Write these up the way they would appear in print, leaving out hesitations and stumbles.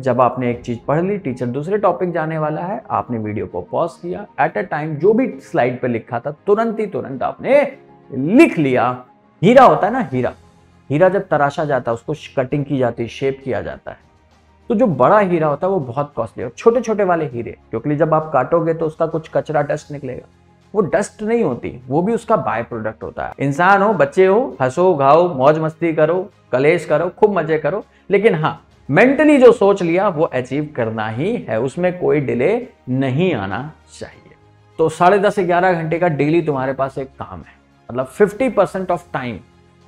जब आपने एक चीज पढ़ ली, टीचर दूसरे टॉपिक जाने वाला है, आपने वीडियो को पॉज किया, एट अ टाइम जो भी स्लाइड पे लिखा था तुरंत आपने लिख लिया। हीरा होता है ना, हीरा जब तराशा जाता है उसको कटिंग की जाती है, शेप किया जाता है। तो जो बड़ा हीरा होता है वो बहुत कॉस्टली है। छोटे छोटे वाले हीरे क्योंकि जब आप काटोगे तो उसका कुछ कचरा डस्ट निकलेगा, वो डस्ट नहीं होती, वो भी उसका बाय प्रोडक्ट होता है। इंसान हो, बच्चे हो, हंसो गाओ, मौज मस्ती करो, कलेश करो, खूब मजे करो, लेकिन हाँ मेंटली जो सोच लिया वो अचीव करना ही है, उसमें कोई डिले नहीं आना चाहिए। तो 10:30 से 11 घंटे का डेली तुम्हारे पास एक काम है, मतलब 50% ऑफ टाइम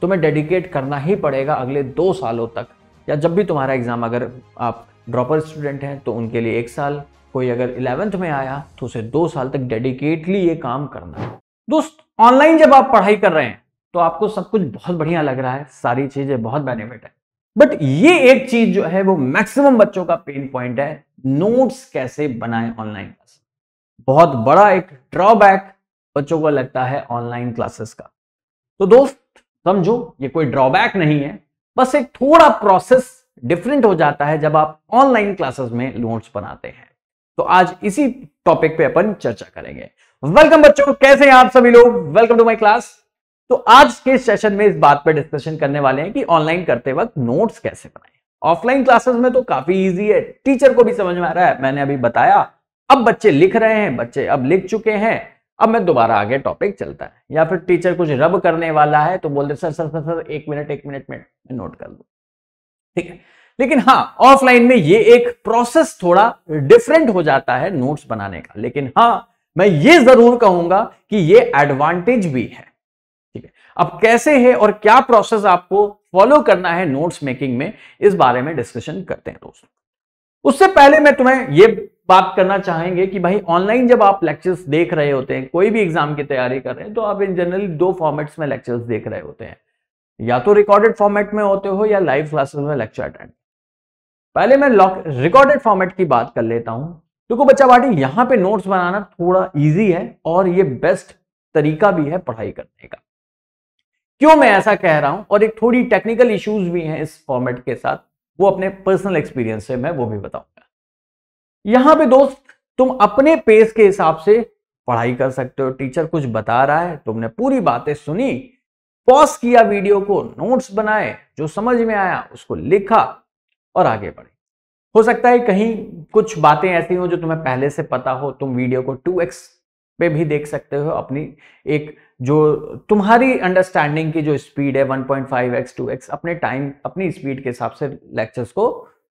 तुम्हें डेडिकेट करना ही पड़ेगा अगले 2 सालों तक, या जब भी तुम्हारा एग्जाम, अगर आप ड्रॉपर स्टूडेंट हैं तो उनके लिए 1 साल, कोई अगर 11th में आया तो उसे 2 साल तक डेडिकेटली ये काम करना है। दोस्त, ऑनलाइन जब आप पढ़ाई कर रहे हैं तो आपको सब कुछ बहुत बढ़िया लग रहा है, सारी चीजें बहुत बेनिफिट है, बट ये एक चीज जो है वो मैक्सिमम बच्चों का पेन पॉइंट है, नोट्स कैसे बनाएं ऑनलाइन क्लास। बहुत बड़ा एक ड्रॉबैक बच्चों को लगता है ऑनलाइन क्लासेस का। तो दोस्त समझो, ये कोई ड्रॉबैक नहीं है, बस एक थोड़ा प्रोसेस डिफरेंट हो जाता है जब आप ऑनलाइन क्लासेस में नोट्स बनाते हैं। तो आज इसी टॉपिक पे अपन चर्चा करेंगे। वेलकम बच्चों, कैसे हैं आप सभी लोग, वेलकम टू माय क्लास। तो आज के सेशन में इस बात पे डिस्कशन करने वाले हैं कि ऑनलाइन करते वक्त नोट्स कैसे बनाएं। ऑफलाइन क्लासेस में तो काफी इजी है, टीचर को भी समझ में आ रहा है, मैंने अभी बताया, अब बच्चे लिख रहे हैं, बच्चे अब लिख चुके हैं, अब मैं दोबारा आगे टॉपिक चलता है, या फिर टीचर कुछ रब करने वाला है तो बोल दे सर 1 मिनट में नोट कर दो, ठीक है। लेकिन हाँ, ऑफलाइन में ये एक प्रोसेस थोड़ा डिफरेंट हो जाता है नोट्स बनाने का, लेकिन हाँ मैं ये जरूर कहूंगा कि ये एडवांटेज भी है, ठीक है। अब कैसे है और क्या प्रोसेस आपको फॉलो करना है नोट्स मेकिंग में, इस बारे में डिस्कशन करते हैं दोस्तों। उससे पहले मैं तुम्हें ये बात करना चाहेंगे कि भाई ऑनलाइन जब आप लेक्चर्स देख रहे होते हैं, कोई भी एग्जाम की तैयारी कर रहे हैं, तो आप इन जनरली 2 फॉर्मेट्स में लेक्चर्स देख रहे होते हैं, या तो रिकॉर्डेड फॉर्मेट में होते हो या लाइव क्लासेस में लेक्चर अटेंड। पहले मैं रिकॉर्डेड फॉर्मेट की बात कर लेता हूं। देखो बच्चा बाटी, यहां पे नोट्स बनाना थोड़ा इजी है और ये बेस्ट तरीका भी है पढ़ाई करने का। क्यों मैं ऐसा कह रहा हूं, और एक थोड़ी टेक्निकल इश्यूज भी हैं इस फॉर्मेट के साथ, वो अपने पर्सनल एक्सपीरियंस से मैं वो भी बताऊंगा। यहां पे दोस्त तुम अपने पेस के हिसाब से पढ़ाई कर सकते हो। टीचर कुछ बता रहा है, तुमने पूरी बातें सुनी, पॉज किया वीडियो को, नोट्स बनाए, जो समझ में आया उसको लिखा और आगे बढ़े। हो सकता है कहीं कुछ बातें ऐसी हो जो तुम्हें पहले से पता हो, तुम वीडियो को 2x पे भी देख सकते हो, अपनी एक जो तुम्हारी अंडरस्टैंडिंग की जो स्पीड है 1.5x 2x, अपने टाइम अपनी स्पीड के हिसाब से लेक्चर्स को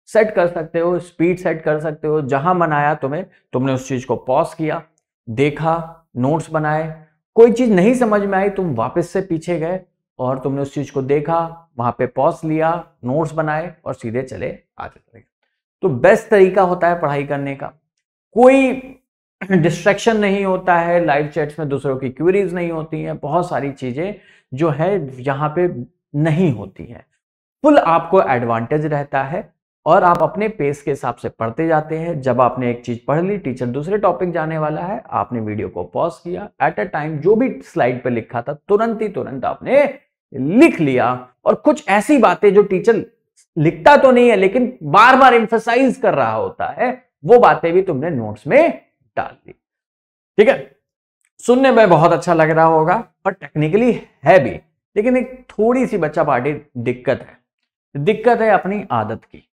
सेट कर सकते हो, स्पीड सेट कर सकते हो। जहां मन आया तुम्हें, तुमने उस चीज को पॉज किया, देखा, नोट्स बनाए, कोई चीज नहीं समझ में आई, तुम वापस से पीछे गए और तुमने उस चीज को देखा, वहां पे पॉज लिया, नोट्स बनाए और सीधे चले आगे चले। तो बेस्ट तरीका होता है पढ़ाई करने का। कोई डिस्ट्रैक्शन नहीं होता है, लाइव चैट्स में दूसरों की क्वेरीज नहीं होती हैं, बहुत सारी चीजें जो है यहाँ पे नहीं होती हैं। फुल आपको एडवांटेज रहता है और आप अपने पेस के हिसाब से पढ़ते जाते हैं। जब आपने एक चीज पढ़ ली, टीचर दूसरे टॉपिक जाने वाला है, आपने वीडियो को पॉज किया, एट अ टाइम जो भी स्लाइड पे लिखा था तुरंत आपने लिख लिया। और कुछ ऐसी बातें जो टीचर लिखता तो नहीं है लेकिन बार बार एम्फसाइज कर रहा होता है, वो बातें भी तुमने नोट्स में डाल दी, ठीक है। सुनने में बहुत अच्छा लग रहा होगा और टेक्निकली है भी, लेकिन एक थोड़ी सी बच्चा पार्टी दिक्कत है अपनी आदत की,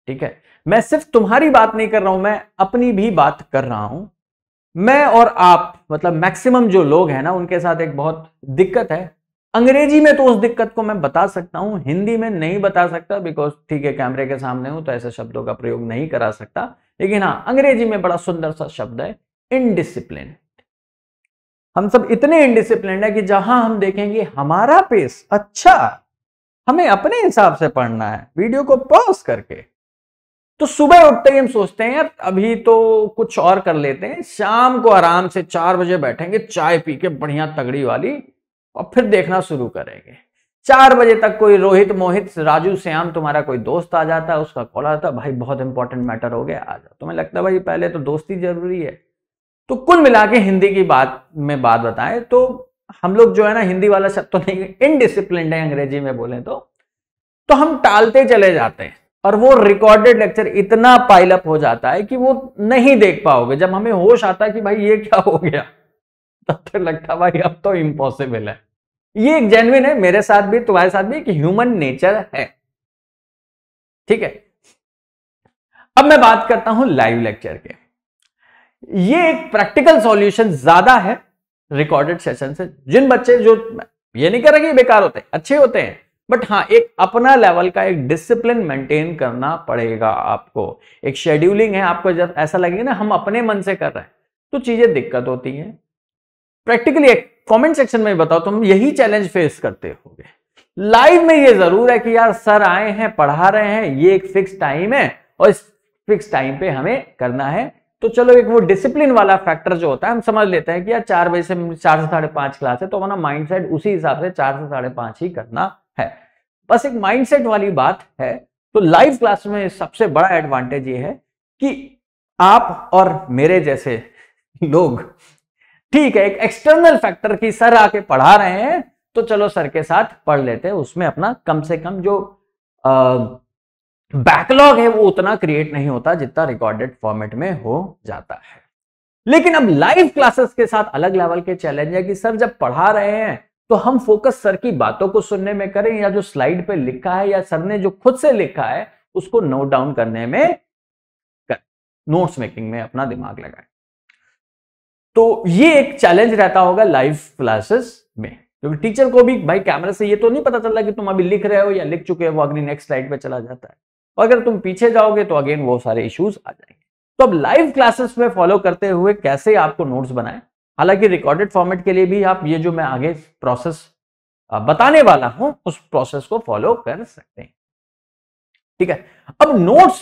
ठीक है। मैं सिर्फ तुम्हारी बात नहीं कर रहा हूं, मैं अपनी भी बात कर रहा हूं। मैं और आप, मतलब मैक्सिमम जो लोग हैं ना, उनके साथ एक बहुत दिक्कत है। अंग्रेजी में तो उस दिक्कत को मैं बता सकता हूं, हिंदी में नहीं बता सकता, बिकॉज ठीक है कैमरे के सामने हूं तो ऐसे शब्दों का प्रयोग नहीं करा सकता। लेकिन हाँ, अंग्रेजी में बड़ा सुंदर सा शब्द है इनडिसिप्लिन। हम सब इतने इनडिसिप्लिन है कि जहां हम देखेंगे हमारा पेस अच्छा, हमें अपने हिसाब से पढ़ना है, वीडियो को पॉज करके, तो सुबह उठते ही हम सोचते हैं यार अभी तो कुछ और कर लेते हैं, शाम को आराम से 4 बजे बैठेंगे चाय पी के बढ़िया तगड़ी वाली, और फिर देखना शुरू करेंगे। 4 बजे तक कोई रोहित, मोहित, राजू, श्याम तुम्हारा कोई दोस्त आ जाता है, उसका कॉल आता है, भाई बहुत इंपॉर्टेंट मैटर हो गया, आ जाओ। तुम्हें लगता है भाई पहले तो दोस्ती जरूरी है। तो कुल मिला के हिंदी की बात बताएं तो हम लोग जो है ना, हिंदी वाला शब्द तो नहीं, इनडिसिप्लिन्ड है अंग्रेजी में बोले तो हम टालते चले जाते हैं। और वो रिकॉर्डेड लेक्चर इतना पाइल अप हो जाता है कि वो नहीं देख पाओगे। जब हमें होश आता है कि भाई ये क्या हो गया, तब तक लगता है भाई अब तो इम्पॉसिबल है। ये एक जेन्युइन है, मेरे साथ भी तुम्हारे साथ भी, कि ह्यूमन नेचर है। ठीक है, अब मैं बात करता हूं लाइव लेक्चर के। ये एक प्रैक्टिकल सॉल्यूशन ज्यादा है रिकॉर्डेड सेशन से। जिन बच्चे, जो ये नहीं कर रहे कि बेकार होते हैं, अच्छे होते हैं, बट हाँ एक अपना लेवल का एक डिसिप्लिन मेंटेन करना पड़ेगा आपको। एक शेड्यूलिंग है, आपको जब ऐसा लगेगा ना हम अपने मन से कर रहे हैं तो चीजें दिक्कत होती हैं। प्रैक्टिकली कमेंट सेक्शन में बताओ तुम यही चैलेंज फेस करते होगे। लाइव में ये जरूर है कि यार सर आए हैं, पढ़ा रहे हैं, ये एक फिक्स टाइम है और इस फिक्स टाइम पे हमें करना है, तो चलो एक वो डिसिप्लिन वाला फैक्टर जो होता है हम समझ लेते हैं कि यार 4 बजे से 4 से 5:30 क्लास है, तो हमारा माइंडसेट उसी हिसाब से 4 से 5:30 ही करना है। बस एक माइंडसेट वाली बात है। तो लाइव क्लास में सबसे बड़ा एडवांटेज ये है कि आप और मेरे जैसे लोग, ठीक है, एक एक्सटर्नल फैक्टर की सर आके पढ़ा रहे हैं तो चलो सर के साथ पढ़ लेते हैं, उसमें अपना कम से कम जो बैकलॉग है वो उतना क्रिएट नहीं होता जितना रिकॉर्डेड फॉर्मेट में हो जाता है। लेकिन अब लाइव क्लासेस के साथ अलग लेवल के चैलेंज है कि सर जब पढ़ा रहे हैं तो हम फोकस सर की बातों को सुनने में करें, या जो स्लाइड पे लिखा है या सर ने जो खुद से लिखा है उसको नोट डाउन करने में करें, नोट्स मेकिंग में अपना दिमाग लगाएं। तो ये एक चैलेंज रहता होगा लाइव क्लासेस में, क्योंकि टीचर को भी भाई कैमरे से ये तो नहीं पता चलता कि तुम अभी लिख रहे हो या लिख चुके हो, वो अगली नेक्स्ट स्लाइड पे चला जाता है, और अगर तुम पीछे जाओगे तो अगेन वो सारे इश्यूज आ जाएंगे। तो अब लाइव क्लासेस में फॉलो करते हुए कैसे आपको नोट्स बनाएं, हालांकि रिकॉर्डेड फॉर्मेट के लिए भी आप ये जो मैं आगे प्रोसेस बताने वाला हूं उस प्रोसेस को फॉलो कर सकते हैं। ठीक है, अब नोट्स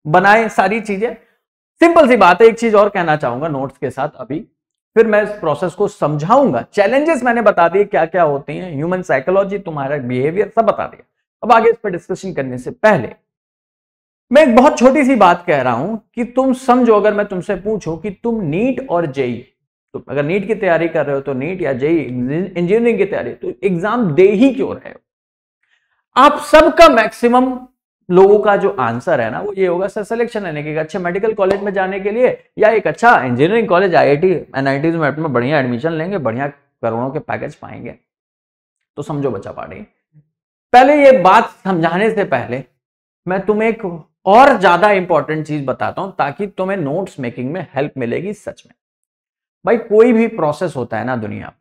बनाए, सारी चीजें सिंपल सी बात है। एक चीज और कहना चाहूंगा नोट्स के साथ अभी, फिर मैं इस प्रोसेस को समझाऊंगा। चैलेंजेस मैंने बता दिए क्या क्या होती हैं, ह्यूमन साइकोलॉजी, तुम्हारा बिहेवियर सब बता दिया। अब आगे इस पर डिस्कशन करने से पहले मैं एक बहुत छोटी सी बात कह रहा हूं कि तुम समझो, अगर मैं तुमसे पूछूं कि तुम नीट और जेई, तो अगर नीट की तैयारी कर रहे हो तो नीट, या जेई इंजीनियरिंग की तैयारी, तो एग्जाम दे ही क्यों रहे हो, आप सबका मैक्सिमम लोगों का जो आंसर है ना वो ये होगा, सर सिलेक्शन लेने के अच्छे मेडिकल कॉलेज में जाने के लिए, या एक अच्छा इंजीनियरिंग कॉलेज आईआईटी एनआईटी में बढ़िया एडमिशन लेंगे, बढ़िया करोड़ों के पैकेज पाएंगे। तो समझो बच्चा पार्टी, पहले ये बात समझाने से पहले मैं तुम्हें एक और ज्यादा इंपॉर्टेंट चीज बताता हूं ताकि तुम्हें नोट्स मेकिंग में हेल्प मिलेगी। सच में भाई कोई भी प्रोसेस होता है ना दुनिया में,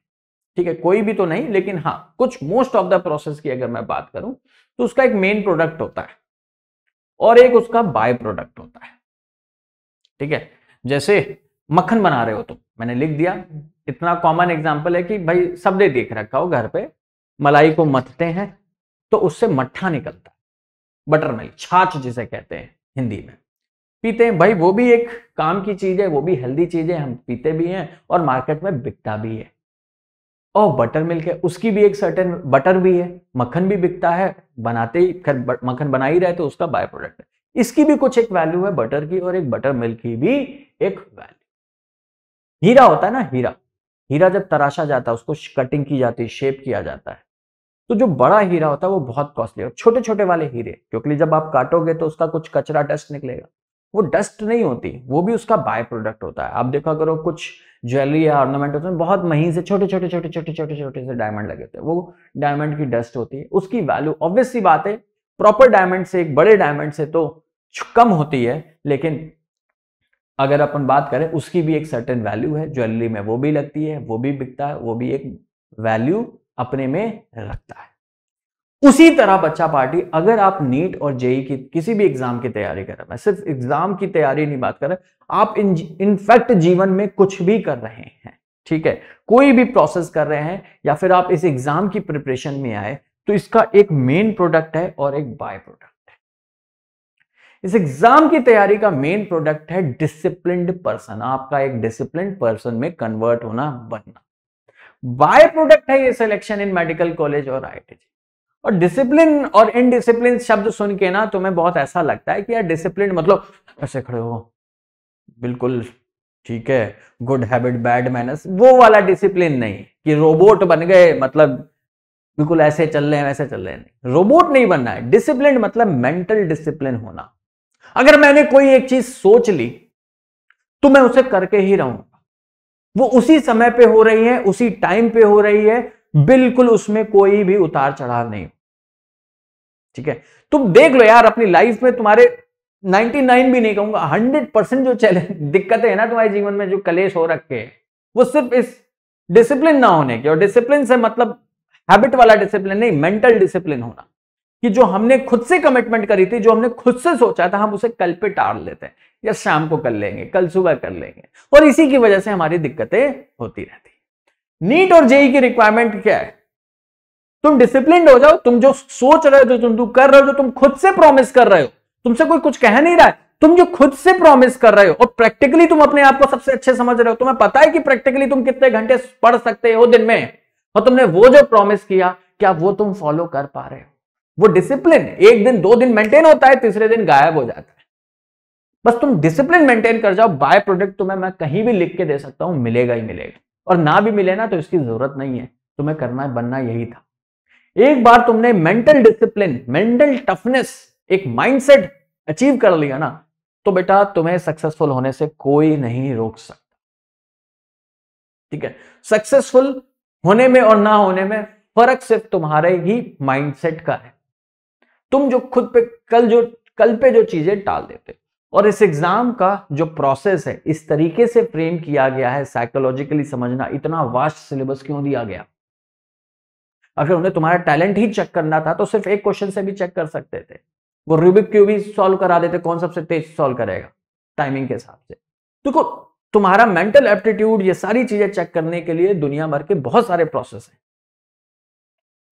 ठीक है, कोई भी तो नहीं लेकिन हाँ कुछ मोस्ट ऑफ द प्रोसेस की अगर मैं बात करूं तो उसका एक मेन प्रोडक्ट होता है और एक उसका बाय प्रोडक्ट होता है। ठीक है, जैसे मक्खन बना रहे हो तुम, मैंने लिख दिया, इतना कॉमन एग्जांपल है कि भाई सबने देख रखा हो, घर पे मलाई को मथते हैं तो उससे मट्ठा निकलता है, बटर मिल्क, छाछ जिसे कहते हैं हिंदी में, पीते हैं भाई, वो भी एक काम की चीज है, वो भी हेल्दी चीज है, हम पीते भी हैं और मार्केट में बिकता भी है। और बटर मिल्क है, उसकी भी एक सर्टेन, बटर भी है, मक्खन भी बिकता है, बनाते ही मक्खन बना ही रहे तो उसका बाय प्रोडक्ट है, इसकी भी कुछ एक वैल्यू है बटर की, और एक बटर मिल्क की भी एक वैल्यू। हीरा होता है ना, हीरा, हीरा जब तराशा जाता है उसको कटिंग की जाती है, शेप किया जाता है, तो जो बड़ा हीरा होता है वो बहुत कॉस्टली है। छोटे छोटे वाले हीरे, क्योंकि जब आप काटोगे तो उसका कुछ कचरा डस्ट निकलेगा, वो डस्ट नहीं होती, वो भी उसका बाय प्रोडक्ट होता है। आप देखा करो कुछ ज्वेलरी या ऑर्नामेंट होते हैं बहुत महीन से छोटे छोटे छोटे छोटे छोटे छोटे से डायमंड लगे होते हैं, वो डायमंड की डस्ट होती है, उसकी वैल्यू ऑब्वियस सी बात है प्रॉपर डायमंड से, एक बड़े डायमंड से तो कम होती है, लेकिन अगर अपन बात करें उसकी भी एक सर्टेन वैल्यू है, ज्वेलरी में वो भी लगती है, वो भी बिकता है, वो भी एक वैल्यू अपने में रखता है। उसी तरह बच्चा पार्टी, अगर आप नीट और जेई की किसी भी एग्जाम की तैयारी कर रहे हैं, मैं सिर्फ एग्जाम की तैयारी नहीं बात कर रहा, आप इनफैक्ट जीवन में कुछ भी कर रहे हैं, ठीक है, कोई भी प्रोसेस कर रहे हैं, या फिर आप इस एग्जाम की प्रिपरेशन में आए, तो इसका एक मेन प्रोडक्ट है और एक बाय प्रोडक्ट है। इस एग्जाम की तैयारी का मेन प्रोडक्ट है डिसिप्लिन्ड पर्सन, आपका एक डिसिप्लिन्ड पर्सन में कन्वर्ट होना, बनना। बाय प्रोडक्ट है ये सिलेक्शन इन मेडिकल कॉलेज और आईआईटी। और डिसिप्लिन और इनडिसिप्लिन शब्द सुन के ना तुम्हें बहुत ऐसा लगता है कि यार डिसिप्लिन मतलब ऐसे खड़े हो, बिल्कुल ठीक है, गुड हैबिट बैड मैनर्स, वो वाला डिसिप्लिन नहीं कि रोबोट बन गए, मतलब बिल्कुल ऐसे चल रहे हैं वैसे चल रहे हैं, नहीं, रोबोट नहीं बनना है। डिसिप्लिन मतलब मेंटल डिसिप्लिन होना। अगर मैंने कोई एक चीज सोच ली तो मैं उसे करके ही रहूंगा, वो उसी समय पे हो रही है, उसी टाइम पे हो रही है, बिल्कुल उसमें कोई भी उतार चढ़ाव नहीं। ठीक है, तुम देख लो यार अपनी लाइफ में तुम्हारे 99 भी नहीं कहूंगा 100% जो दिक्कतें है ना तुम्हारे जीवन में, जो कलेश हो रखे हैं, वो सिर्फ इस डिसिप्लिन ना होने के। और डिसिप्लिन से मतलब हैबिट वाला डिसिप्लिन नहीं, मेंटल डिसिप्लिन होना, कि जो हमने खुद से कमिटमेंट करी थी, जो हमने खुद से सोचा था, हम उसे कल पे टाल लेते हैं, या शाम को कर लेंगे, कल सुबह कर लेंगे, और इसी की वजह से हमारी दिक्कतें होती रहती। नीट और जेई की रिक्वायरमेंट क्या है? तुम डिसिप्लिन हो जाओ, तुम जो सोच रहे हो, जो तुम कर रहे हो, जो तुम खुद से प्रॉमिस कर रहे हो, तुमसे कोई कुछ कह नहीं रहा है, तुम जो खुद से प्रॉमिस कर रहे हो, और प्रैक्टिकली तुम अपने आप को सबसे अच्छे समझ रहे हो, तुम्हें पता है कि प्रैक्टिकली तुम कितने घंटे पढ़ सकते हो दिन में, और तुमने वो जो प्रॉमिस किया, क्या वो तुम फॉलो कर पा रहे हो? वो डिसिप्लिन 1 दिन 2 दिन मेंटेन होता है, तीसरे दिन गायब हो जाता है। बस तुम डिसिप्लिन मेंटेन कर जाओ, बाय प्रोडक्ट तुम्हें मैं कहीं भी लिख के दे सकता हूं, मिलेगा ही मिलेगा। और ना भी मिले ना तो इसकी जरूरत नहीं है, तुम्हें करना बनना यही था। एक बार तुमने मेंटल डिसिप्लिन, मेंटल टफनेस, एक माइंडसेट अचीव कर लिया ना, तो बेटा तुम्हें सक्सेसफुल होने से कोई नहीं रोक सकता। ठीक है, सक्सेसफुल होने में और ना होने में फर्क सिर्फ तुम्हारे ही माइंडसेट का है। तुम जो खुद पे कल पे जो चीजें टाल देते। और इस एग्जाम का जो प्रोसेस है, इस तरीके से फ्रेम किया गया है, साइकोलॉजिकली समझना, इतना वास्ट सिलेबस क्यों दिया गया? अगर उन्हें तुम्हारा टैलेंट ही चेक करना था तो सिर्फ एक क्वेश्चन से भी चेक कर सकते थे, वो रूबिक क्यूब भी सॉल्व करा देते, कौन सबसे तेज सॉल्व करेगा टाइमिंग के हिसाब से। देखो तुम्हारा मेंटल एप्टीट्यूड, ये सारी चीजें चेक करने के लिए दुनिया भर के बहुत सारे प्रोसेस हैं।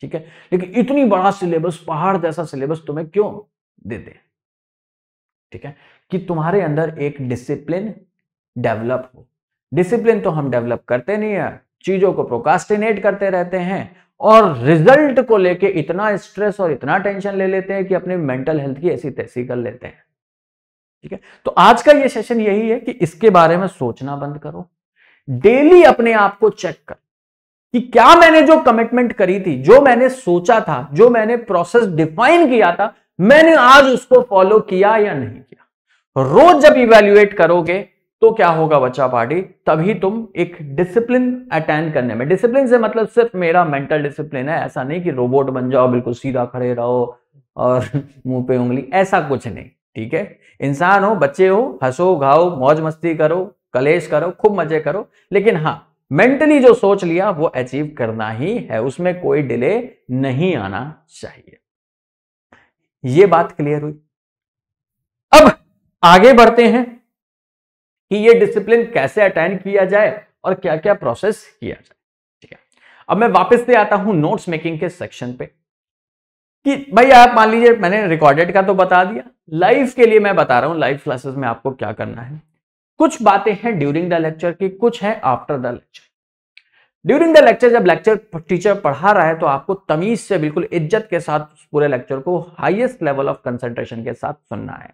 ठीक है, लेकिन इतनी बड़ा सिलेबस, पहाड़ जैसा सिलेबस तुम्हें क्यों देते हैं? ठीक है, कि तुम्हारे अंदर एक डिसिप्लिन डेवलप हो। डिसिप्लिन तो हम डेवलप करते नहीं है, चीजों को प्रोकास्टिनेट करते रहते हैं, और रिजल्ट को लेके इतना स्ट्रेस और इतना टेंशन ले लेते हैं कि अपनी मेंटल हेल्थ की ऐसी तैसी कर लेते हैं। ठीक है, तो आज का ये सेशन यही है कि इसके बारे में सोचना बंद करो, डेली अपने आप को चेक कर कि क्या मैंने जो कमिटमेंट करी थी, जो मैंने सोचा था, जो मैंने प्रोसेस डिफाइन किया था, मैंने आज उसको फॉलो किया या नहीं किया। रोज जब इवैल्यूएट करोगे तो क्या होगा बच्चा पार्टी, तभी तुम एक डिसिप्लिन अटेंड करने में, डिसिप्लिन से मतलब सिर्फ मेरा मेंटल डिसिप्लिन है, ऐसा नहीं कि रोबोट बन जाओ, बिल्कुल सीधा खड़े रहो और मुंह पे उंगली, ऐसा कुछ नहीं। ठीक है, इंसान हो, बच्चे हो, हंसो घाओ, मौज मस्ती करो, कलेश करो, खूब मजे करो, लेकिन हाँ मेंटली जो सोच लिया वो अचीव करना ही है, उसमें कोई डिले नहीं आना चाहिए। ये बात क्लियर हुई? अब आगे बढ़ते हैं कि ये डिसिप्लिन कैसे अटेंड किया जाए और क्या क्या प्रोसेस किया जाए। ठीक है, अब मैं वापस से आता हूं नोट्स मेकिंग के सेक्शन पे, कि भाई आप मान लीजिए मैंने रिकॉर्डेड का तो बता दिया, लाइव के लिए मैं बता रहा हूं लाइव क्लासेस में आपको क्या करना है। कुछ बातें हैं ड्यूरिंग द लेक्चर की, कुछ है after the lecture. During the lecture जब लेक्चर टीचर पढ़ा रहा है तो आपको तमीज से, बिल्कुल इज्जत के साथ पूरे लेक्चर को हाईएस्ट लेवल ऑफ कंसंट्रेशन के साथ सुनना है।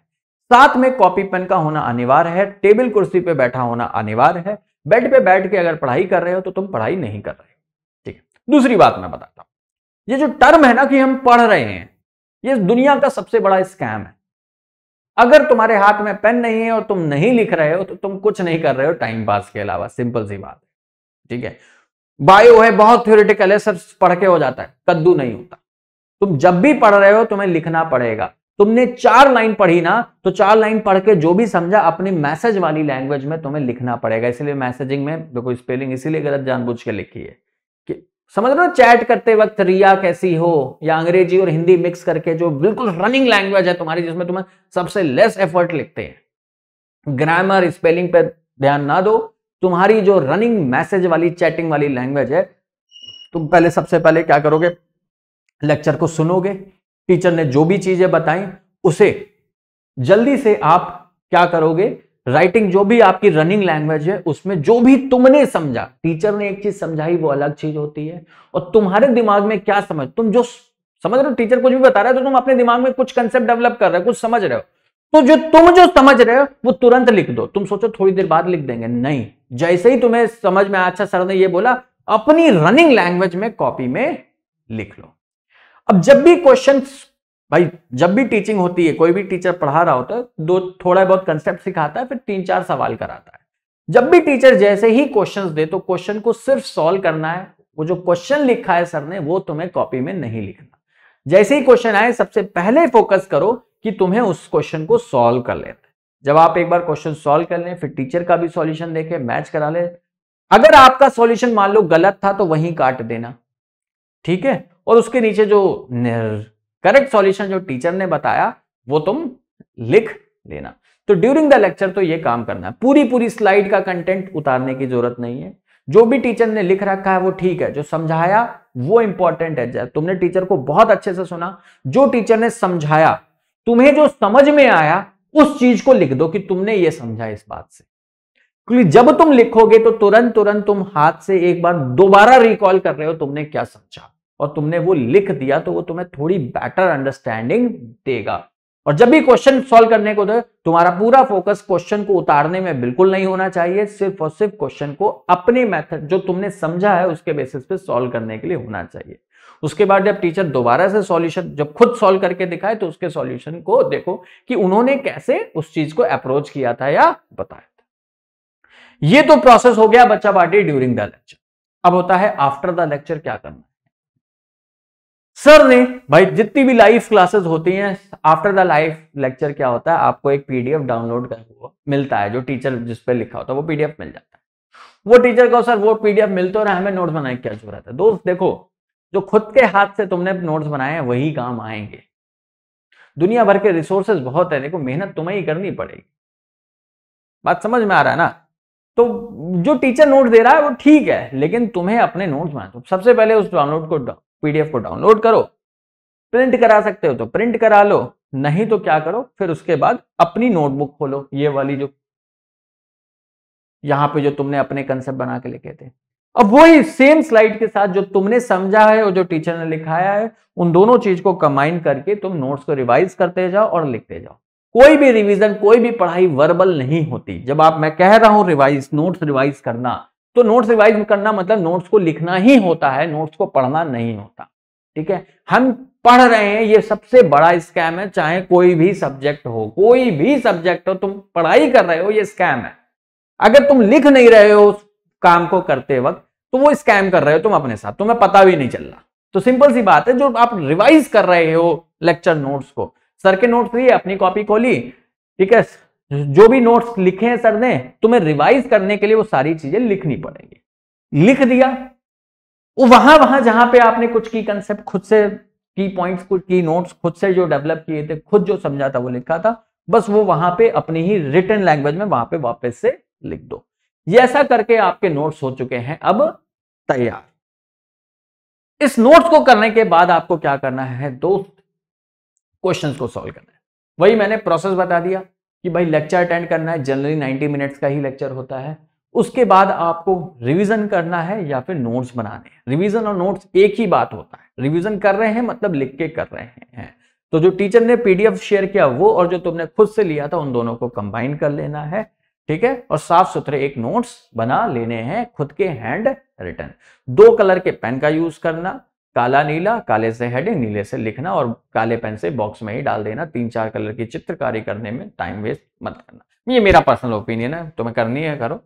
साथ में कॉपी पेन का होना अनिवार्य है, टेबल कुर्सी पे बैठा होना अनिवार्य है। बेड पे बैठ के अगर पढ़ाई कर रहे हो तो तुम पढ़ाई नहीं कर रहे। ठीक है, दूसरी बात मैं बताता हूं, ये जो टर्म है ना कि हम पढ़ रहे हैं, ये दुनिया का सबसे बड़ा स्कैम है। अगर तुम्हारे हाथ में पेन नहीं है और तुम नहीं लिख रहे हो तो तुम कुछ नहीं कर रहे हो टाइम पास के अलावा, सिंपल सी बात है। ठीक है, बायो है बहुत थ्योरेटिकल है, सब पढ़ के हो जाता है, कद्दू नहीं होता। तुम जब भी पढ़ रहे हो तुम्हें लिखना पड़ेगा। तुमने 4 लाइन पढ़ी ना तो 4 लाइन पढ़ के जो भी समझा अपनी मैसेज वाली लैंग्वेज में तुम्हें लिखना पड़ेगा। इसलिए मैसेजिंग में देखो स्पेलिंग इसीलिए गलत जानबूझ के लिखी है कि समझ रहे हो, चैट करते वक्त रिया कैसी हो, या अंग्रेजी और हिंदी मिक्स करके जो बिल्कुल रनिंग लैंग्वेज है तुम्हारी, जिसमें तुम्हें सबसे लेस एफर्ट लिखते हैं, ग्रामर स्पेलिंग पर ध्यान ना दो, तुम्हारी जो रनिंग मैसेज वाली चैटिंग वाली लैंग्वेज है, तुम पहले सबसे पहले क्या करोगे, लेक्चर को सुनोगे, टीचर ने जो भी चीजें बताई उसे जल्दी से आप क्या करोगे, राइटिंग जो भी आपकी रनिंग लैंग्वेज है उसमें जो भी तुमने समझा, टीचर ने एक चीज समझाई वो अलग चीज होती है, और तुम्हारे दिमाग में क्या समझ, तुम जो समझ रहे हो, टीचर कुछ भी बता रहा है तो तुम अपने दिमाग में कुछ कंसेप्ट डेवलप कर रहे हो, कुछ समझ रहे हो, तो जो समझ रहे हो वो तुरंत लिख दो। तुम सोचो थोड़ी देर बाद लिख देंगे, नहीं, जैसे ही तुम्हें समझ में, अच्छा सर ने ये बोला, अपनी रनिंग लैंग्वेज में कॉपी में लिख लो। अब जब भी क्वेश्चन, भाई जब भी टीचिंग होती है, कोई भी टीचर पढ़ा रहा होता है, थोड़ा बहुत कंसेप्ट सिखाता है, फिर 3-4 सवाल कराता है। जब भी टीचर जैसे ही क्वेश्चंस दे तो क्वेश्चन को सिर्फ सॉल्व करना है। वो जो क्वेश्चन लिखा है सर ने वो तुम्हें कॉपी में नहीं लिखना। जैसे ही क्वेश्चन आए सबसे पहले फोकस करो कि तुम्हें उस क्वेश्चन को सॉल्व कर लेना है। जब आप एक बार क्वेश्चन सॉल्व कर लें, फिर टीचर का भी सॉल्यूशन देके मैच करा ले। अगर आपका सॉल्यूशन मान लो गलत था तो वहीं काट देना, ठीक है, और उसके नीचे जो करेक्ट सॉल्यूशन जो टीचर ने बताया वो तुम लिख लेना। तो ड्यूरिंग द लेक्चर तो ये काम करना है। पूरी स्लाइड का कंटेंट उतारने की जरूरत नहीं है। जो भी टीचर ने लिख रखा है वो ठीक है, जो समझाया वो इंपॉर्टेंट है। तुमने टीचर को बहुत अच्छे से सुना, जो टीचर ने समझाया, तुम्हें जो समझ में आया उस चीज को लिख दो कि तुमने ये समझा इस बात से। क्योंकि जब तुम लिखोगे तो तुरंत तुम हाथ से एक बार दोबारा रिकॉल कर रहे हो तुमने क्या समझा, और तुमने वो लिख दिया तो वो तुम्हें थोड़ी बेटर अंडरस्टैंडिंग देगा। और जब भी क्वेश्चन सॉल्व करने को दो, तुम्हारा पूरा फोकस क्वेश्चन को उतारने में बिल्कुल नहीं होना चाहिए, सिर्फ और सिर्फ क्वेश्चन को अपने मेथड जो तुमने समझा है उसके बेसिस पे सॉल्व करने के लिए होना चाहिए। उसके बाद जब टीचर दोबारा से सॉल्यूशन जब खुद सॉल्व करके दिखाए तो उसके सॉल्यूशन को देखो कि उन्होंने कैसे उस चीज को अप्रोच किया था या बताया था। ये तो प्रोसेस हो गया बच्चा पार्टी ड्यूरिंग द लेक्चर। अब होता है आफ्टर द लेक्चर क्या करना। सर ने भाई जितनी भी लाइव क्लासेस होती हैं, आफ्टर द लाइव लेक्चर क्या होता है, आपको एक पीडीएफ डाउनलोड कर मिलता है, जो टीचर जिस पे लिखा होता है वो पीडीएफ मिल जाता है। वो टीचर को सर वो पीडीएफ मिलते हो रहा है, हमें नोट्स बनाने की क्या जरूरत है। दोस्त देखो, जो खुद के हाथ से तुमने नोट्स बनाए हैं वही काम आएंगे। दुनिया भर के रिसोर्सेज बहुत है, देखो मेहनत तुम्हें ही करनी पड़ेगी। बात समझ में आ रहा है ना। तो जो टीचर नोट दे रहा है वो ठीक है, लेकिन तुम्हें अपने नोट्स बनाए। तो सबसे पहले उस डाउनलोड को पीडीएफ को डाउनलोड करो, प्रिंट करा सकते हो तो प्रिंट करा लो, नहीं तो क्या करो फिर उसके बाद अपनी नोटबुक खोलो, ये वाली जो यहां पे जो तुमने अपने कंसेप्ट बना के लिखे थे, अब वही सेम स्लाइड के साथ जो तुमने समझा है और जो टीचर ने लिखाया है उन दोनों चीज को कंबाइन करके तुम नोट्स को रिवाइज करते जाओ और लिखते जाओ। कोई भी रिवीजन, कोई भी पढ़ाई वर्बल नहीं होती। जब मैं कह रहा हूं रिवाइज, नोट्स रिवाइज करना, तो नोट्स रिवाइज करना मतलब नोट्स को लिखना ही होता है, नोट्स को पढ़ना नहीं होता। ठीक है, हम पढ़ रहे हैं, ये सबसे बड़ा स्कैम है। चाहे कोई भी सब्जेक्ट हो, कोई भी सब्जेक्ट हो, तुम पढ़ाई कर रहे हो, ये स्कैम है। अगर तुम लिख नहीं रहे हो उस काम को करते वक्त तो वो स्कैम कर रहे हो तुम अपने साथ, तुम्हें पता भी नहीं चल रहा। तो सिंपल सी बात है, जो आप रिवाइज कर रहे हो लेक्चर नोट्स को, सर के नोट्स लिए अपनी कॉपी खोली, ठीक है, जो भी नोट्स लिखे हैं सर ने, तुम्हें रिवाइज करने के लिए वो सारी चीजें लिखनी पड़ेगी। लिख दिया, वो वहां जहां पे आपने कुछ की कंसेप्ट खुद से, की पॉइंट्स, कुछ की नोट्स खुद से जो डेवलप किए थे, खुद जो समझा था वो लिखा था, बस वो वहां पे अपनी ही रिटन लैंग्वेज में वहां पे वापस से लिख दो। ये ऐसा करके आपके नोट्स हो चुके हैं अब तैयार। इस नोट्स को करने के बाद आपको क्या करना है दोस्त, क्वेश्चंस को सॉल्व करना है। वही मैंने प्रोसेस बता दिया कि भाई लेक्चर अटेंड करना है, जनरली 90 मिनट्स का ही लेक्चर होता है। उसके बाद आपको रिवीजन करना है या फिर नोट्स बनाने हैं। रिवीजन और नोट्स एक ही बात होता है। रिवीजन कर रहे हैं मतलब लिख के कर रहे हैं। तो जो टीचर ने पीडीएफ शेयर किया वो और जो तुमने खुद से लिया था उन दोनों को कंबाइन कर लेना है, ठीक है, और साफ सुथरे एक नोट्स बना लेने हैं खुद के हैंड रिटन। 2 कलर के पेन का यूज करना, काला नीला, काले से हेडिंग, नीले से लिखना और काले पेन से बॉक्स में ही डाल देना। 3-4 कलर की चित्रकारी करने में टाइम वेस्ट मत करना। ये मेरा पर्सनल ओपिनियन है, तुम्हें करनी है करो।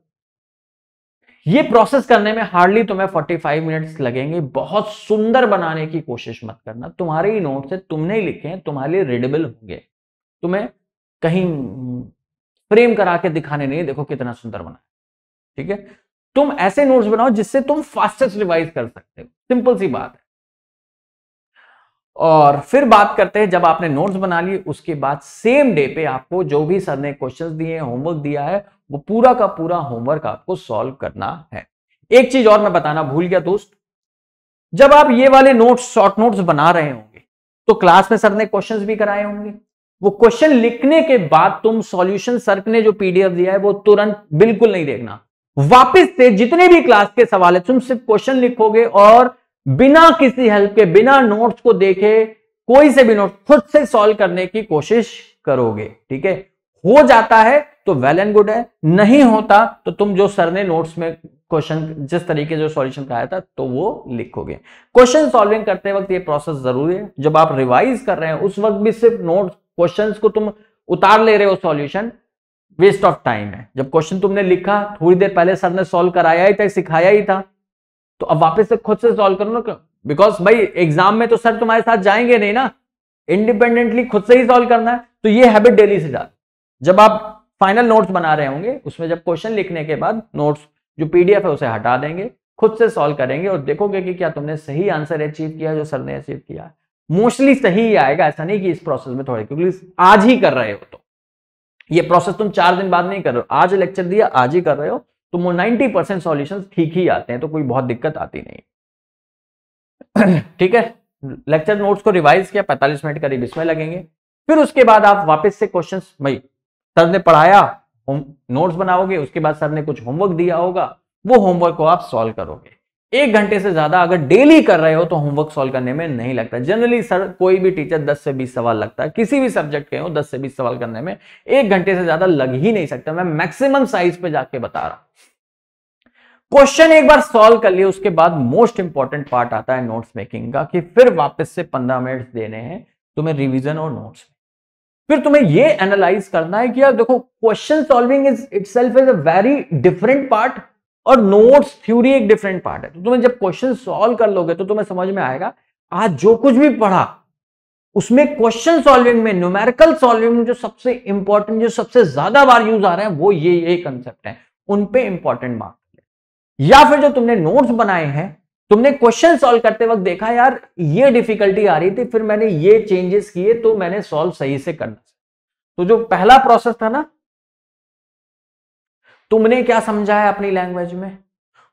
ये प्रोसेस करने में हार्डली तुम्हें 45 मिनट्स लगेंगे। बहुत सुंदर बनाने की कोशिश मत करना। तुम्हारे ही नोट्स है, तुमने ही लिखे हैं, तुम्हारे लिए रीडेबल होंगे। तुम्हें कहीं फ्रेम करा के दिखाने नहीं, देखो कितना सुंदर बना है, ठीक है। तुम ऐसे नोट्स बनाओ जिससे तुम फास्टेस्ट रिवाइज कर सकते हो, सिंपल सी बात है। और फिर बात करते हैं, जब आपने नोट्स बना लिए उसके बाद सेम डे पे आपको जो भी सर ने क्वेश्चंस दिए, होमवर्क दिया है, वो पूरा का पूरा होमवर्क आपको सॉल्व करना है। एक चीज और मैं बताना भूल गया दोस्त, जब आप ये वाले नोट्स, शॉर्ट नोट्स बना रहे होंगे तो क्लास में सर ने क्वेश्चंस भी कराए होंगे। वो क्वेश्चन लिखने के बाद तुम सॉल्यूशन सर ने जो पीडीएफ दिया है वो तुरंत बिल्कुल नहीं देखना। वापस से जितने भी क्लास के सवाल है तुम सिर्फ क्वेश्चन लिखोगे और बिना किसी हेल्प के, बिना नोट्स को देखे, कोई से भी नोट खुद से सॉल्व करने की कोशिश करोगे, ठीक है। हो जाता है तो वेल एंड गुड है, नहीं होता तो तुम जो सर ने नोट्स में क्वेश्चन जिस तरीके जो सॉल्यूशन कराया था तो वो लिखोगे। क्वेश्चन सॉल्विंग करते वक्त ये प्रोसेस जरूरी है। जब आप रिवाइज कर रहे हैं उस वक्त भी सिर्फ नोट क्वेश्चंस को तुम उतार ले रहे हो, सॉल्यूशन वेस्ट ऑफ टाइम है। जब क्वेश्चन तुमने लिखा, थोड़ी देर पहले सर ने सॉल्व कराया ही था, सिखाया ही था, तो अब वापस से खुद से सॉल्व करो ना, बिकॉज भाई एग्जाम में तो सर तुम्हारे साथ जाएंगे नहीं ना, इंडिपेंडेंटली खुद से ही सॉल्व करना है। तो ये हैबिट डेली से डाल। जब आप फाइनल नोट्स बना रहे होंगे उसमें जब क्वेश्चन लिखने के बाद नोट्स जो पीडीएफ है उसे हटा देंगे, खुद से सॉल्व करेंगे और देखोगे कि क्या तुमने सही आंसर अचीव किया जो सर ने अचीव किया। मोस्टली सही ही आएगा, ऐसा नहीं कि इस प्रोसेस में थोड़े, क्योंकि आज ही कर रहे हो तो ये प्रोसेस तुम 4 दिन बाद नहीं कर रहे हो, आज लेक्चर दिया आज ही कर रहे हो तो 90% सॉल्यूशन ठीक ही आते हैं, तो कोई बहुत दिक्कत आती नहीं। ठीक है, लेक्चर नोट्स को रिवाइज किया, 45 मिनट करीब इसमें लगेंगे। फिर उसके बाद आप वापस से क्वेश्चंस, भाई सर ने पढ़ाया, नोट्स बनाओगे, उसके बाद सर ने कुछ होमवर्क दिया होगा, वो होमवर्क को आप सॉल्व करोगे। 1 घंटे से ज्यादा अगर डेली कर रहे हो तो होमवर्क सॉल्व करने में नहीं लगता। जनरली सर कोई भी टीचर 10 से 20 सवाल लगता है, किसी भी सब्जेक्ट के हो 10 से 20 सवाल करने में 1 घंटे से ज्यादा लग ही नहीं सकता। मैं मैक्सिमम साइज पे जाके बता रहा हूं। क्वेश्चन एक बार सॉल्व कर लिए उसके बाद मोस्ट इंपॉर्टेंट पार्ट आता है नोट्स मेकिंग का, कि फिर वापस से 15 मिनट देने हैं तुम्हें रिवीजन और नोट्स। फिर तुम्हें ये एनालाइज करना है कि यार देखो, question solving is itself is a very different part और नोट्स थ्योरी एक डिफरेंट पार्ट है। तो तुम्हें जब क्वेश्चन सॉल्व कर लोगे तो तुम्हें समझ में आएगा आज जो कुछ भी पढ़ा उसमें क्वेश्चन सॉल्विंग में, न्यूमेरिकल सॉल्विंग में जो सबसे इंपॉर्टेंट, जो सबसे ज्यादा बार यूज आ रहे हैं वो ये कंसेप्ट है, उन पे इंपॉर्टेंट मार्क। या फिर जो तुमने नोट्स बनाए हैं, तुमने क्वेश्चन सॉल्व करते वक्त देखा यार ये डिफिकल्टी आ रही थी, फिर मैंने ये चेंजेस किए तो मैंने सॉल्व सही से करना। तो जो पहला प्रोसेस था ना, तुमने क्या समझा है अपनी लैंग्वेज में,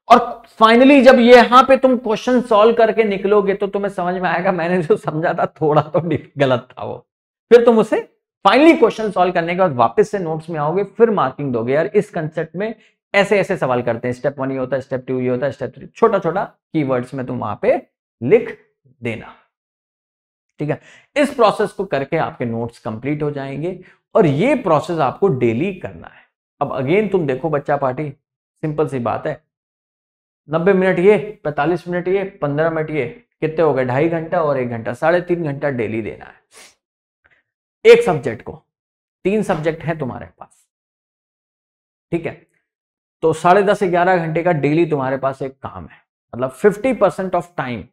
और फाइनली जब ये यहां पे तुम क्वेश्चन सॉल्व करके निकलोगे तो तुम्हें समझ में आएगा मैंने जो समझा था थोड़ा तो गलत था वो। फिर तुम उसे फाइनली क्वेश्चन सॉल्व करने के बाद वापस से नोट्स में आओगे, फिर मार्किंग दोगे, यार इस कंसेप्ट में ऐसे ऐसे सवाल करते हैं, स्टेप 1 ये होता है, स्टेप 2 ये होता है, स्टेप 3, छोटा छोटा कीवर्ड्स में तुम वहां पे लिख देना। ठीक है, इस प्रोसेस को करके आपके नोट्स कंप्लीट हो जाएंगे और ये प्रोसेस आपको डेली करना है। अब अगेन तुम देखो बच्चा पार्टी, सिंपल सी बात है, 90 मिनट ये, 45 मिनट ये, 15 मिनट ये, कितने हो गए, 2.5 घंटा और 1 घंटा, 3.5 घंटा डेली देना है एक सब्जेक्ट को। 3 सब्जेक्ट है तुम्हारे पास, ठीक है, तो 10.5 से 11 घंटे का डेली तुम्हारे पास एक काम है। मतलब 50% ऑफ टाइम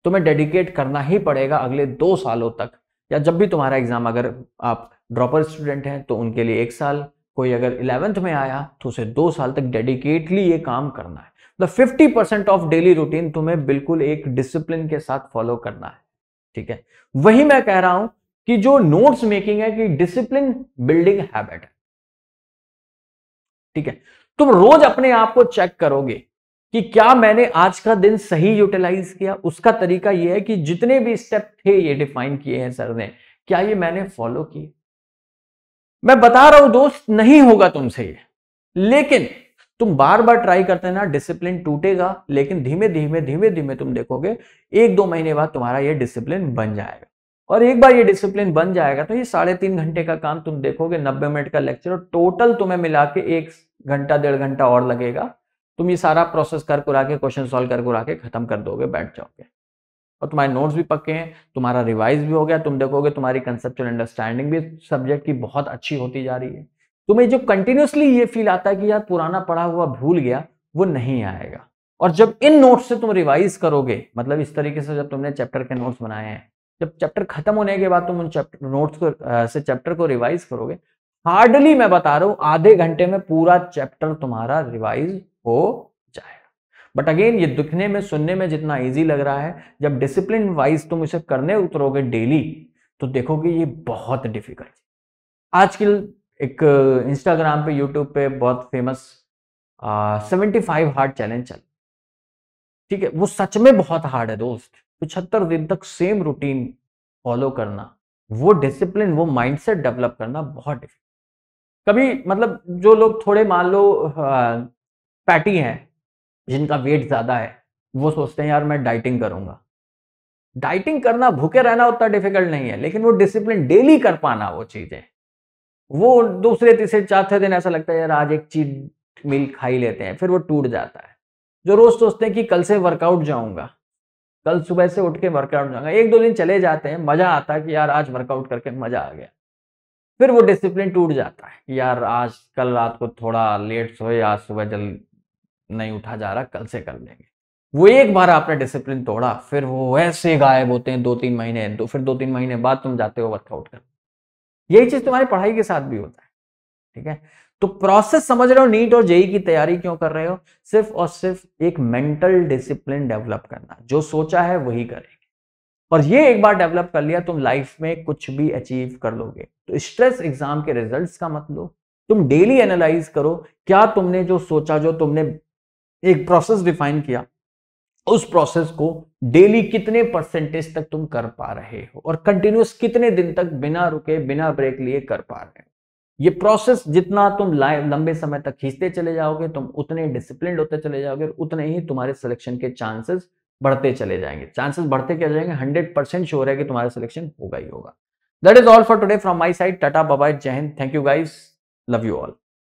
तुम्हें डेडिकेट करना ही पड़ेगा अगले 2 सालों तक, या जब भी तुम्हारा एग्जाम, अगर आप ड्रॉपर स्टूडेंट हैं तो उनके लिए 1 साल, कोई अगर 11th में आया तो उसे 2 साल तक डेडिकेटली ये काम करना है। मतलब 50% ऑफ डेली रूटीन तुम्हें बिल्कुल एक डिसिप्लिन के साथ फॉलो करना है। ठीक है, वही मैं कह रहा हूं कि जो नोट्स मेकिंग है कि डिसिप्लिन बिल्डिंग हैबिट है। ठीक है, तुम रोज अपने आप को चेक करोगे कि क्या मैंने आज का दिन सही यूटिलाइज किया। उसका तरीका यह है कि जितने भी स्टेप थे ये डिफाइन किए हैं सर ने, क्या ये मैंने फॉलो किए। मैं बता रहा हूं दोस्त, नहीं होगा तुमसे ये, लेकिन तुम बार बार ट्राई करते ना, डिसिप्लिन टूटेगा, लेकिन धीमे धीमे तुम देखोगे 1-2 महीने बाद तुम्हारा ये डिसिप्लिन बन जाएगा। और एक बार ये डिसिप्लिन बन जाएगा तो ये 3.5 घंटे का काम तुम देखोगे 90 मिनट का लेक्चर, और टोटल तुम्हें मिला के 1 घंटा 1.5 घंटा और लगेगा। तुम ये सारा प्रोसेस कर कुरा के, क्वेश्चन सॉल्व कर कुरा के खत्म कर दोगे, बैठ जाओगे, और तुम्हारे नोट्स भी पक्के हैं, तुम्हारा रिवाइज भी हो गया। तुम देखोगे तुम्हारी कंसेप्चुअल अंडरस्टैंडिंग भी सब्जेक्ट की बहुत अच्छी होती जा रही है। तुम्हें जो कंटिन्यूसली ये फील आता है कि यार पुराना पढ़ा हुआ भूल गया, वो नहीं आएगा। और जब इन नोट्स से तुम रिवाइज करोगे, मतलब इस तरीके से जब तुमने चैप्टर के नोट्स बनाए हैं, जब चैप्टर खत्म होने के बाद तुम उन चैप्टर नोट्स को से चैप्टर को रिवाइज करोगे, हार्डली मैं बता रहा हूं आधे घंटे में पूरा चैप्टर तुम्हारा रिवाइज हो जाएगा। बट अगेन ये दिखने में, सुनने में जितना इजी लग रहा है, जब डिसिप्लिन वाइज तुम इसे करने उतरोगे डेली तो देखोगे ये बहुत डिफिकल्ट। आजकल एक इंस्टाग्राम पे, यूट्यूब पे बहुत फेमस 75 हार्ड चैलेंज चल, ठीक है, वो सच में बहुत हार्ड है दोस्त। 75 दिन तक सेम रूटीन फॉलो करना, वो डिसिप्लिन, वो माइंडसेट डेवलप करना बहुत डिफिकल्ट। कभी मतलब जो लोग थोड़े मान लो फैटी हैं, जिनका वेट ज्यादा है, वो सोचते हैं यार मैं डाइटिंग करूंगा। डाइटिंग करना, भूखे रहना उतना डिफिकल्ट नहीं है, लेकिन वो डिसिप्लिन डेली कर पाना, वो चीजें वो दूसरे तीसरे चौथे दिन ऐसा लगता है यार आज एक चीट मील खा ही लेते हैं, फिर वो टूट जाता है। जो रोज सोचते हैं कि कल से वर्कआउट जाऊंगा, कल सुबह से उठ के वर्कआउट जाऊंगा, एक दो दिन चले जाते हैं, मजा आता है कि यार आज वर्कआउट करके मजा आ गया, फिर वो डिसिप्लिन टूट जाता है कि यार आज कल रात को थोड़ा लेट सोए, आज सुबह जल्द नहीं उठा जा रहा, कल से कर लेंगे। वो एक बार आपने डिसिप्लिन तोड़ा, फिर वो वैसे गायब होते हैं 2-3 महीने, फिर 2-3 महीने बाद तुम जाते हो वर्कआउट कर। यही चीज तुम्हारी पढ़ाई के साथ भी होता है, ठीक है। तो प्रोसेस समझ रहे हो, नीट और जेई की तैयारी क्यों कर रहे हो? सिर्फ और सिर्फ एक मेंटल डिसिप्लिन डेवलप करना, जो सोचा है वही करेंगे, और ये एक बार डेवलप कर लिया तुम लाइफ में कुछ भी अचीव कर लोगे। तो स्ट्रेस एग्जाम के रिजल्ट्स का मत लो, तुम डेली एनालाइज करो, क्या तुमने जो सोचा, जो तुमने एक प्रोसेस डिफाइन किया, उस प्रोसेस को डेली कितने परसेंटेज तक तुम कर पा रहे हो, और कंटिन्यूस कितने दिन तक बिना रुके बिना ब्रेक लिए कर पा रहे हो। ये प्रोसेस जितना तुम लंबे समय तक खींचते चले जाओगे, तुम उतने डिसिप्लिन होते चले जाओगे, और उतने ही तुम्हारे सिलेक्शन के चांसेस बढ़ते चले जाएंगे। चांसेस बढ़ते क्या जाएंगे, 100% श्योर है कि तुम्हारा सिलेक्शन होगा ही होगा। That is all for today from my side. Tata bye bye, Jai Hind, thank you guys, love you all.